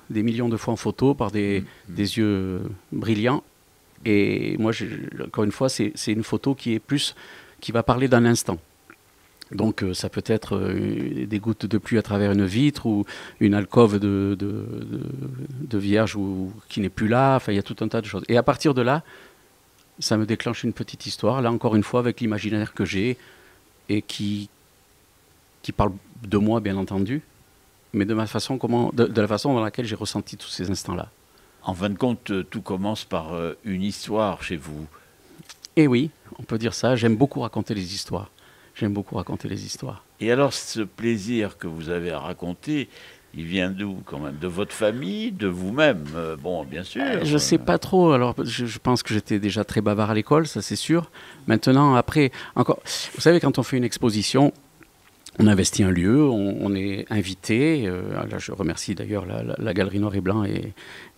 des millions de fois en photo par des yeux brillants. Et moi, encore une fois, c'est une photo qui va parler d'un instant. Donc ça peut être des gouttes de pluie à travers une vitre, ou une alcôve de vierge qui n'est plus là. Enfin, il y a tout un tas de choses. Et à partir de là, ça me déclenche une petite histoire, là encore une fois avec l'imaginaire que j'ai, et qui parle de moi, bien entendu, mais de la façon dans laquelle j'ai ressenti tous ces instants-là. En fin de compte, tout commence par une histoire chez vous. Eh oui, on peut dire ça. J'aime beaucoup raconter les histoires. Et alors, ce plaisir que vous avez à raconter, il vient d'où quand même? De votre famille, de vous-même? Bon, bien sûr. Je ne sais pas trop. Alors, je pense que j'étais déjà très bavard à l'école, ça c'est sûr. Maintenant, après, encore, vous savez, quand on fait une exposition, on investit un lieu, on est invité. Là, je remercie d'ailleurs la Galerie Noir et Blanc et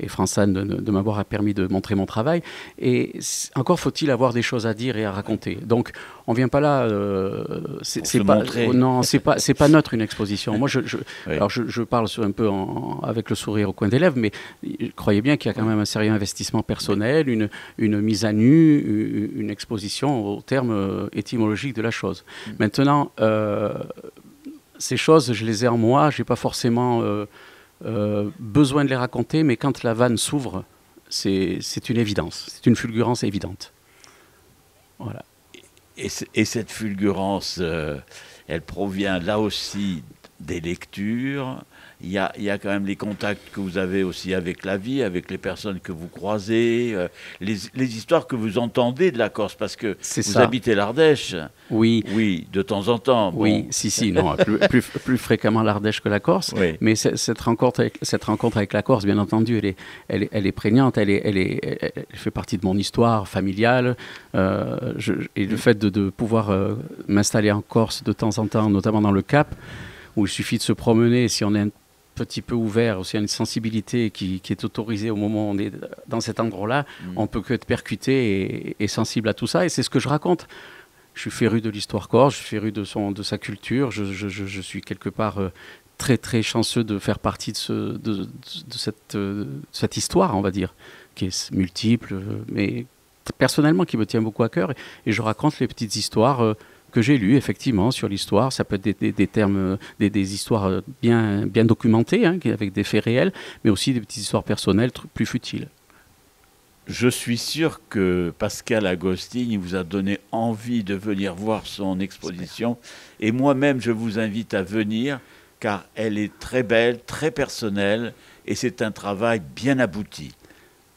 France-Anne de m'avoir permis de montrer mon travail. Et encore faut-il avoir des choses à dire et à raconter. Donc, on vient pas là. C'est pas non, c'est pas neutre une exposition. Moi, Oui. alors je parle un peu avec le sourire au coin des lèvres, mais croyez bien qu'il y a quand même un sérieux investissement personnel, une mise à nu, une exposition au terme étymologique de la chose. Maintenant. Ces choses, je les ai en moi, je n'ai pas forcément besoin de les raconter, mais quand la vanne s'ouvre, c'est une évidence, c'est une fulgurance évidente. Voilà. Et cette fulgurance, elle provient là aussi des lectures. Il y a quand même les contacts que vous avez aussi avec la vie, avec les personnes que vous croisez, les histoires que vous entendez de la Corse, parce que vous habitez l'Ardèche. Oui. Oui, de temps en temps. Bon. Oui, si, non, plus fréquemment l'Ardèche que la Corse. Oui. Mais cette rencontre avec la Corse, bien entendu, elle est prégnante, elle fait partie de mon histoire familiale. Et le fait de pouvoir m'installer en Corse de temps en temps, notamment dans le Cap, où il suffit de se promener, si on est un petit peu ouvert, s'il y a une sensibilité qui est autorisée au moment où on est dans cet endroit-là, on peut que être percuté et sensible à tout ça. Et c'est ce que je raconte. Je suis féru de l'histoire corse, je suis féru de sa culture. Je suis quelque part très très chanceux de faire partie de cette histoire, on va dire, qui est multiple, mais personnellement qui me tient beaucoup à cœur. Et je raconte les petites histoires que j'ai lues, effectivement, sur l'histoire. Ça peut être des termes, des histoires bien documentées, hein, avec des faits réels, mais aussi des petites histoires personnelles plus futiles. Je suis sûr que Pascal Agostini vous a donné envie de venir voir son exposition. Et moi-même, je vous invite à venir, car elle est très belle, très personnelle, et c'est un travail bien abouti.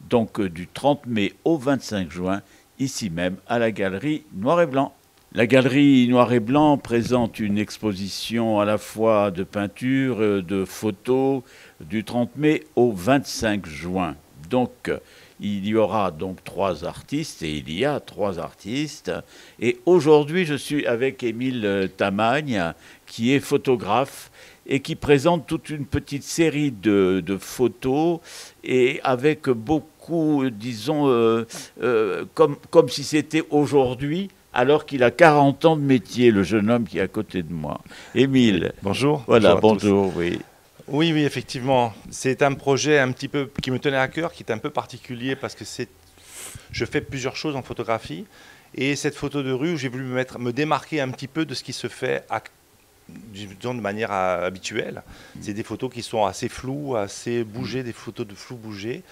Donc, du 30 mai au 25 juin, ici même, à la Galerie Noir et Blanc. La Galerie Noir et Blanc présente une exposition à la fois de peinture, de photos, du 30 mai au 25 juin. Donc, il y aura donc 3 artistes, et il y a 3 artistes. Et aujourd'hui, je suis avec Émile Tamagne, qui est photographe et qui présente toute une petite série de photos, et avec beaucoup, disons, comme si c'était aujourd'hui, alors qu'il a 40 ans de métier, le jeune homme qui est à côté de moi. Émile. Bonjour. Voilà, bonjour, oui. Oui, effectivement. C'est un projet un petit peu qui me tenait à cœur, qui est un peu particulier parce que je fais plusieurs choses en photographie. Et cette photo de rue où j'ai voulu me démarquer un petit peu de ce qui se fait disons, de manière habituelle. C'est des photos qui sont assez floues, assez bougées, des photos de flou bougées.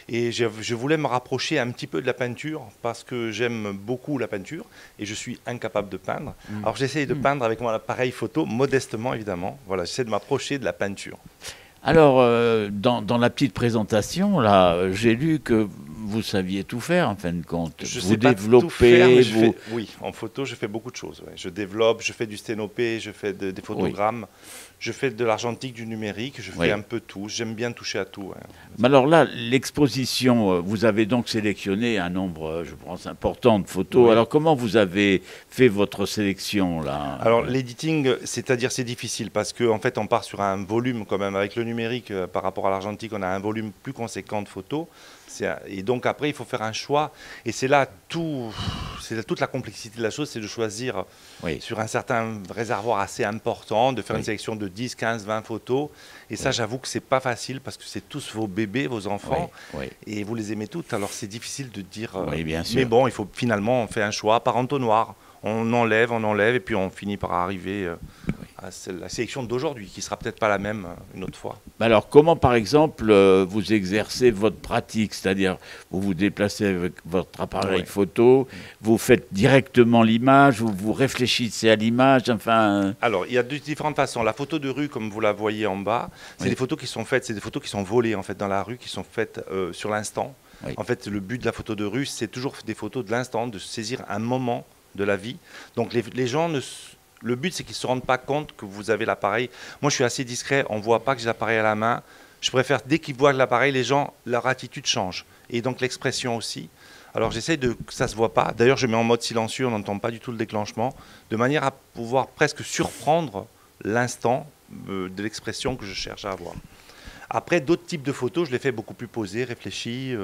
Et je voulais me rapprocher un petit peu de la peinture parce que j'aime beaucoup la peinture et je suis incapable de peindre. Alors j'essaye de peindre avec mon appareil photo, modestement évidemment. Voilà, j'essaie de m'approcher de la peinture. Alors, dans la petite présentation, là, j'ai lu que vous saviez tout faire, en fin de compte. Vous développez... Oui, en photo, je fais beaucoup de choses. Ouais. Je développe, je fais du sténopé, je fais des photogrammes, je fais de l'argentique, du numérique, je fais un peu tout. J'aime bien toucher à tout. Ouais. Mais alors là, l'exposition, vous avez donc sélectionné un nombre, je pense, important de photos. Oui. Alors, comment vous avez fait votre sélection, là? Alors, l'editing, c'est-à-dire c'est difficile parce qu'en fait, on part sur un volume quand même. Avec le numérique, par rapport à l'argentique, on a un volume plus conséquent de photos. Et donc après, il faut faire un choix. Et c'est là toute la complexité de la chose, c'est de choisir sur un certain réservoir assez important, de faire une sélection de 10, 15, 20 photos. Et ça, j'avoue que c'est pas facile parce que c'est tous vos bébés, vos enfants. Et vous les aimez toutes. Alors c'est difficile de dire... bien sûr. Mais bon, finalement, on fait un choix par entonnoir. On enlève, et puis on finit par arriver à la sélection d'aujourd'hui, qui sera peut-être pas la même une autre fois. Alors, comment, par exemple, vous exercez votre pratique? C'est-à-dire, vous vous déplacez avec votre appareil photo, vous faites directement l'image, vous réfléchissez à l'image, enfin... Alors, il y a différentes façons. La photo de rue, comme vous la voyez en bas, c'est des photos qui sont faites, c'est des photos qui sont volées, en fait, dans la rue, qui sont faites sur l'instant. En fait, le but de la photo de rue, c'est toujours des photos de l'instant, de saisir un moment de la vie. Donc les gens Le but, c'est qu'ils ne se rendent pas compte que vous avez l'appareil. Moi, je suis assez discret, on ne voit pas que j'ai l'appareil à la main. Je préfère, dès qu'ils voient l'appareil, les gens, leur attitude change. Et donc l'expression aussi. Alors j'essaie que ça ne se voit pas. D'ailleurs, je mets en mode silencieux, on n'entend pas du tout le déclenchement, de manière à pouvoir presque surprendre l'instant de l'expression que je cherche à avoir. Après, d'autres types de photos, je les fais beaucoup plus posées, réfléchies,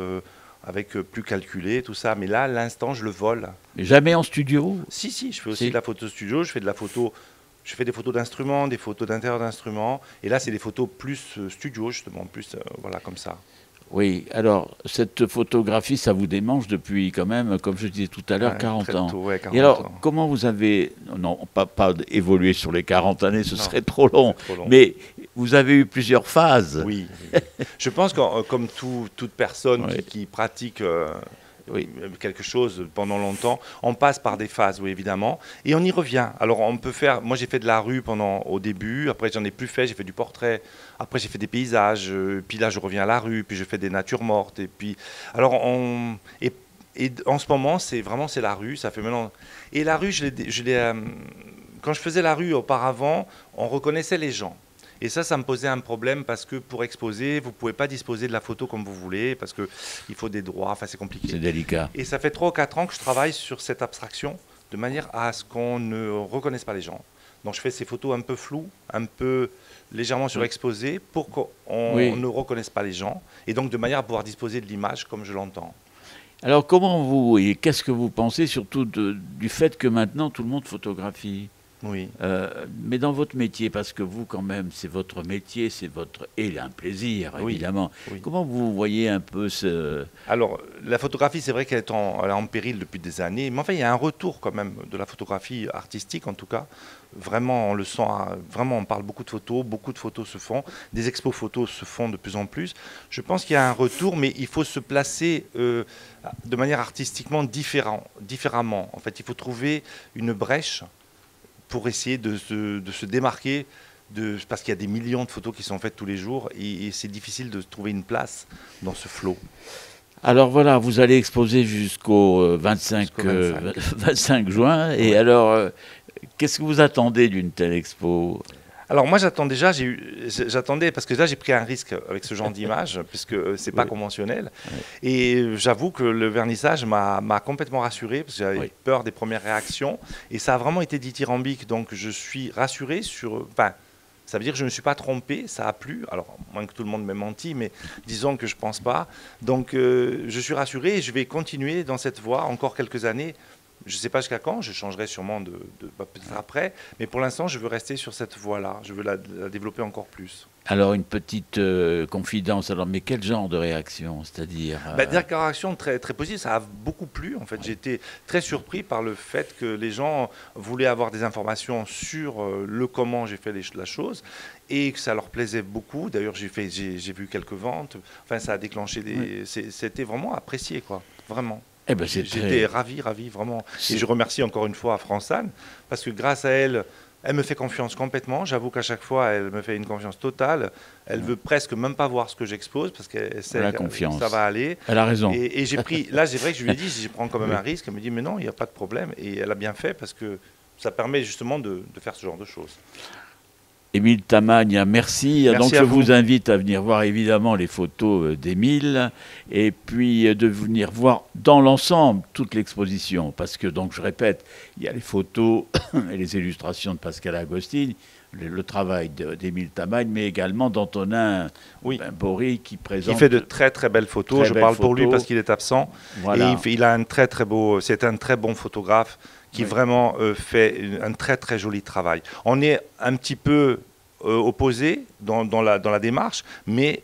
avec plus calculé, tout ça. Mais là, l'instant, je le vole. Mais jamais en studio? Si, je fais aussi de la photo studio, je fais des photos d'instruments, des photos d'intérieur d'instruments. Et là, c'est des photos plus studio, justement, plus voilà, comme ça. Oui, alors, cette photographie, ça vous démange depuis quand même, comme je disais tout à l'heure, 40 ans. Tôt, ouais, 40 Et alors, ans. comment vous avez, non, pas évolué sur les 40 années, ce serait trop long, mais vous avez eu plusieurs phases. Oui. Je pense que comme toute personne qui pratique quelque chose pendant longtemps, on passe par des phases, oui, évidemment, et on y revient. Alors, on peut faire, moi j'ai fait de la rue au début, après j'en ai plus fait, j'ai fait du portrait, après j'ai fait des paysages, puis là je reviens à la rue, puis je fais des natures mortes, et puis, alors, et en ce moment, c'est la rue, ça fait maintenant, et la rue, quand je faisais la rue auparavant, on reconnaissait les gens. Et ça me posait un problème parce que pour exposer, vous ne pouvez pas disposer de la photo comme vous voulez parce qu'il faut des droits, enfin c'est compliqué. C'est délicat. Et ça fait 3 ou 4 ans que je travaille sur cette abstraction de manière à ce qu'on ne reconnaisse pas les gens. Donc je fais ces photos un peu floues, un peu légèrement surexposées pour qu'on ne reconnaisse pas les gens et donc de manière à pouvoir disposer de l'image comme je l'entends. Alors qu'est-ce que vous pensez surtout du fait que maintenant tout le monde photographie ? Oui. Mais dans votre métier, parce que vous, quand même, c'est votre métier, et un plaisir, évidemment. Oui. Comment vous voyez un peu ce... Alors, la photographie, c'est vrai qu'elle est en péril depuis des années, mais enfin, il y a un retour quand même de la photographie artistique, en tout cas. Vraiment, on le sent, vraiment, on parle beaucoup de photos se font, des expos photos se font de plus en plus. Je pense qu'il y a un retour, mais il faut se placer de manière artistiquement différemment. En fait, il faut trouver une brèche pour essayer de se démarquer, parce qu'il y a des millions de photos qui sont faites tous les jours, et c'est difficile de trouver une place dans ce flot. Alors voilà, vous allez exposer jusqu'au 25 juin, et alors, qu'est-ce que vous attendez d'une telle expo ? Alors moi j'attendais parce que là j'ai pris un risque avec ce genre d'image puisque c'est pas conventionnel et j'avoue que le vernissage m'a complètement rassuré parce que j'avais peur des premières réactions et ça a vraiment été dithyrambique donc je suis rassuré ça veut dire que je ne me suis pas trompé, ça a plu, alors moins que tout le monde m'ait menti mais disons que je pense pas donc je suis rassuré et je vais continuer dans cette voie encore quelques années. Je ne sais pas jusqu'à quand, je changerai sûrement peut-être après, mais pour l'instant, je veux rester sur cette voie-là, je veux la développer encore plus. Alors, une petite confidence, mais quel genre de réaction, c'est-à-dire Des réactions très, très positives, ça a beaucoup plu, en fait. J'ai été très surpris par le fait que les gens voulaient avoir des informations sur le comment j'ai fait la chose, et que ça leur plaisait beaucoup. D'ailleurs, j'ai vu quelques ventes, enfin, ça a déclenché c'était vraiment apprécié, quoi, vraiment. J'étais ravi, vraiment. Et je remercie encore une fois Francane, parce que grâce à elle, elle me fait confiance complètement. J'avoue qu'à chaque fois, elle me fait une confiance totale. Elle veut presque même pas voir ce que j'expose, parce qu'elle sait que ça va aller. Elle a raison. Et j'ai pris, là, c'est vrai que je lui ai dit, je prends quand même un risque. Elle me dit, mais non, il n'y a pas de problème. Et elle a bien fait, parce que ça permet justement de faire ce genre de choses. Émile Tamagne, merci. Donc je vous invite à venir voir évidemment les photos d'Émile et puis de venir voir dans l'ensemble toute l'exposition. Parce que, donc je répète, il y a les photos et les illustrations de Pascal Agostini, le travail d'Émile Tamagne, mais également d'Antonin Bory qui présente... Il fait de très très belles photos. Je parle pour lui parce qu'il est absent. Voilà. Et il a un très très beau... C'est un très bon photographe qui vraiment fait un très très joli travail. On est un petit peu opposés dans la démarche, mais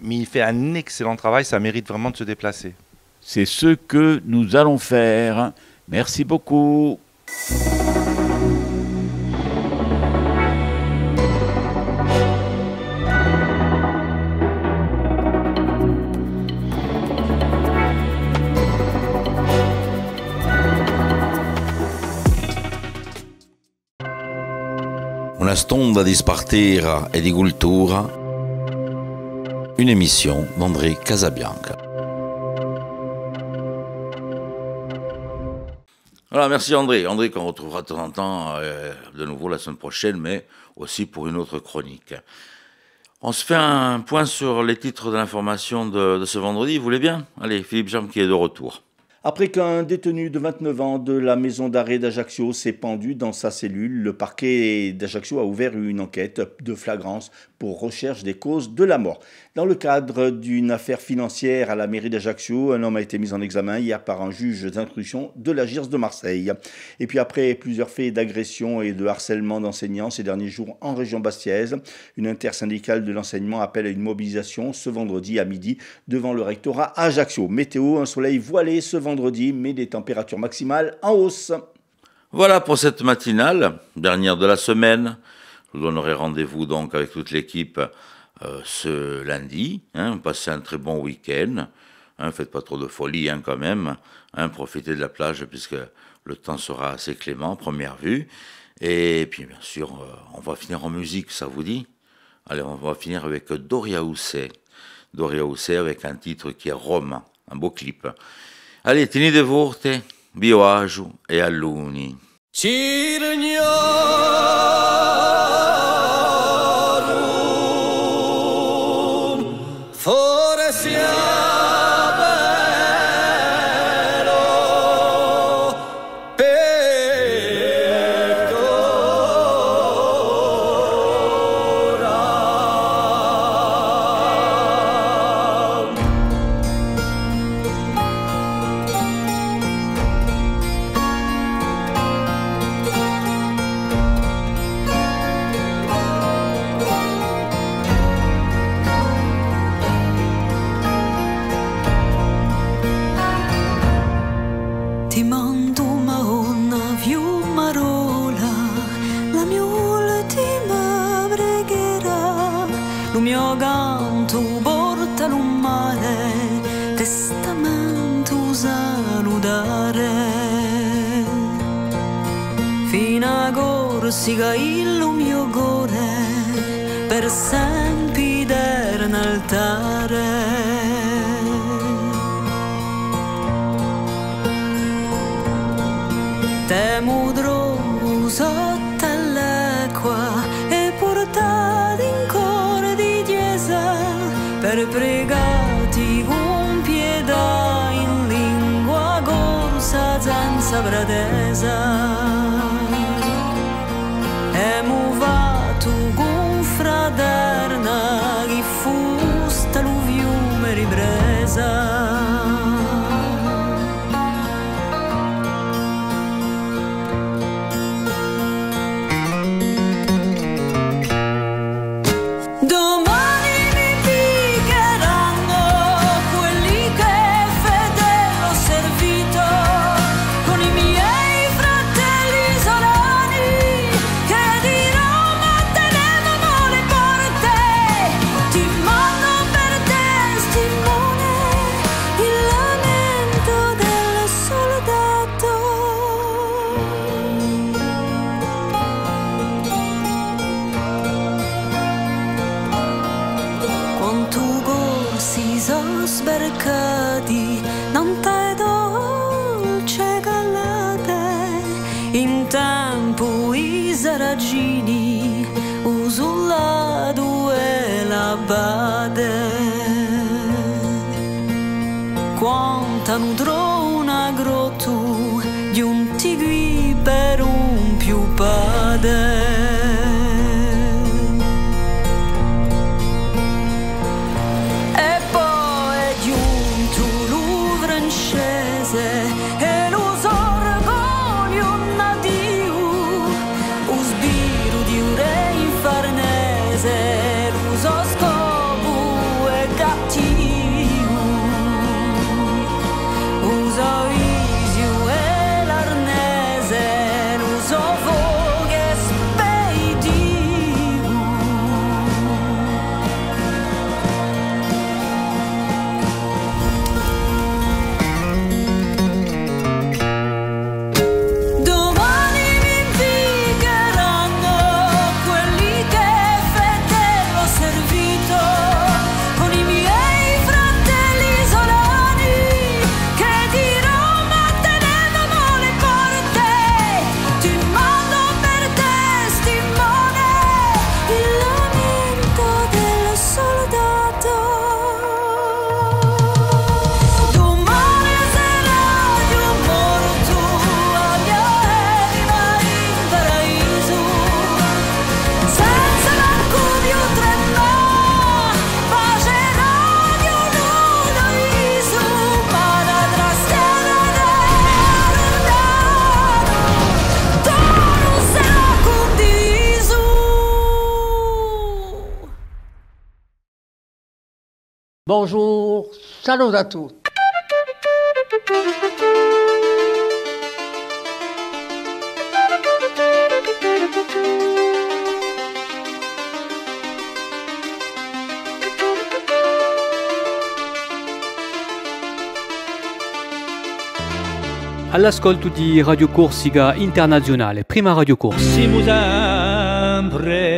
il fait un excellent travail, ça mérite vraiment de se déplacer. C'est ce que nous allons faire. Merci beaucoup. Una stonda di Spartera e di cultura, un'emissione d'André Casabianca. Voilà, merci André. André qu'on retrouvera de temps en temps de nouveau la semaine prochaine, mais aussi pour une autre chronique. On se fait un point sur les titres de l'information de ce vendredi, vous voulez bien? Allez, Philippe Jam qui est de retour. Après qu'un détenu de 29 ans de la maison d'arrêt d'Ajaccio s'est pendu dans sa cellule, le parquet d'Ajaccio a ouvert une enquête de flagrance pour recherche des causes de la mort. Dans le cadre d'une affaire financière à la mairie d'Ajaccio, un homme a été mis en examen hier par un juge d'instruction de la JIRS de Marseille. Et puis après plusieurs faits d'agression et de harcèlement d'enseignants ces derniers jours en région bastiaise, une intersyndicale de l'enseignement appelle à une mobilisation ce vendredi à midi devant le rectorat à Ajaccio. Météo, un soleil voilé ce vendredi, mais des températures maximales en hausse. Voilà pour cette matinale, dernière de la semaine. Je vous donnerai rendez-vous donc avec toute l'équipe ce lundi. Passez un très bon week-end. Faites pas trop de folie quand même. Profitez de la plage puisque le temps sera assez clément, première vue. Et puis bien sûr, on va finir en musique, ça vous dit? Allez, on va finir avec Doria Housset. Doria Housset avec un titre qui est Rome, un beau clip. Allez, tenete forte, bioagio e alluni. Ti mando una fiumarola, la mia ultima preghiera, lo mio canto porta un mare, testamento salutare. Fino a Corsica il mio cuore, per sempre eterno altare. Te mudrò sotto l'acqua e portati in cuore di chiesa per pregarti con pietà in lingua corsa senza pretesa. E muovato con fraterna chi fusta lo fiume ripresa. Sbarcati, non te dolce calate, in tempo i saragini, usullato e l'abate. Quanta nutro una grotto di un tigui per un più padre. E lo sorgoglio nativo, lo sbiro di un re infarnese, lo scopo è cattivo, uso visio e l'arnese, lo fuoco è speditivo. Domani mi inviteranno quelli che fedeli Bonjour, salut à tous. All'ascolto di Radio Corsica Internazionale, prima Radio Corsica. Siamo sempre